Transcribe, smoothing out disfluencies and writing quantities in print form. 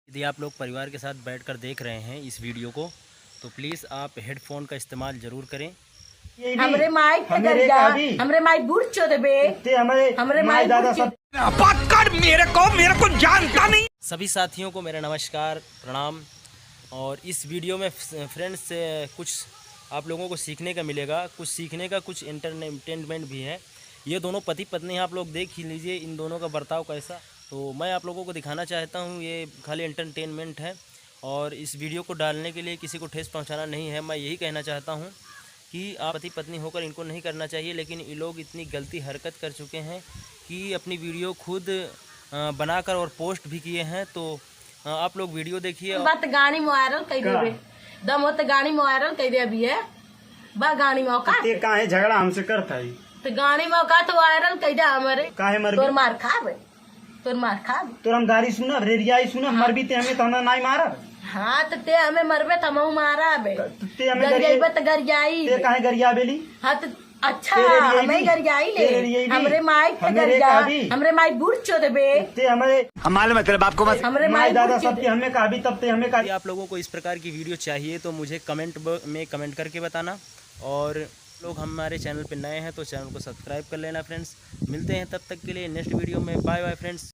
यदि आप लोग परिवार के साथ बैठकर देख रहे हैं इस वीडियो को तो प्लीज़ आप हेडफोन का इस्तेमाल ज़रूर करें। हमरे माई हमरे माई बूढ़ चोदे बे हमरे माई दादा सब पकड़ मेरे को जानता नहीं। सभी साथियों को मेरा नमस्कार प्रणाम। और इस वीडियो में फ्रेंड्स कुछ आप लोगों को सीखने का मिलेगा, कुछ सीखने का, कुछ एंटरटेनमेंट भी है। ये दोनों पति पत्नी आप लोग देख ही लीजिए इन दोनों का बर्ताव कैसा। तो मैं आप लोगों को दिखाना चाहता हूँ, ये खाली एंटरटेनमेंट है और इस वीडियो को डालने के लिए किसी को ठेस पहुँचाना नहीं है। मैं यही कहना चाहता हूँ कि आप पति पत्नी होकर इनको नहीं करना चाहिए, लेकिन ये लोग इतनी गलती हरकत कर चुके हैं कि अपनी वीडियो खुद बनाकर और पोस्ट भी किए हैं। तो आप लोग वीडियो देखिए। बात गाड़ी में वायरल कर देबे दम हो तो गाड़ी में वायरल कर दे अभी है बा गाड़ी में औका ते काहे झगड़ा हमसे करता है तो गाड़ी में औका तो वायरल कर दे हमारे काहे मर तोर मार खाबे तोर हम दारी सुना रेरियाई सुना मर भी ते हमें तो ना नहीं मारा। हाँ तो ते हमें मरबे तो हम मारा बे ते हमें गरियाई तो गरियाई ते काहे गरिया बेली। हाँ तो अच्छा हमें गरियाई ले हमरे माई के गरिया हमरे माई बूढ़ चोदे बे ते हमारे हमारे मतलब आपको बस हमरे माई दादा सब हमें कहा भी तब ते हमें कहा। यदि आप लोगों को इस प्रकार की वीडियो चाहिए तो मुझे कमेंट में कमेंट करके बताना। और लोग हमारे चैनल पे नए हैं तो चैनल को सब्सक्राइब कर लेना फ्रेंड्स। मिलते हैं तब तक के लिए नेक्स्ट वीडियो में। Bye bye friends.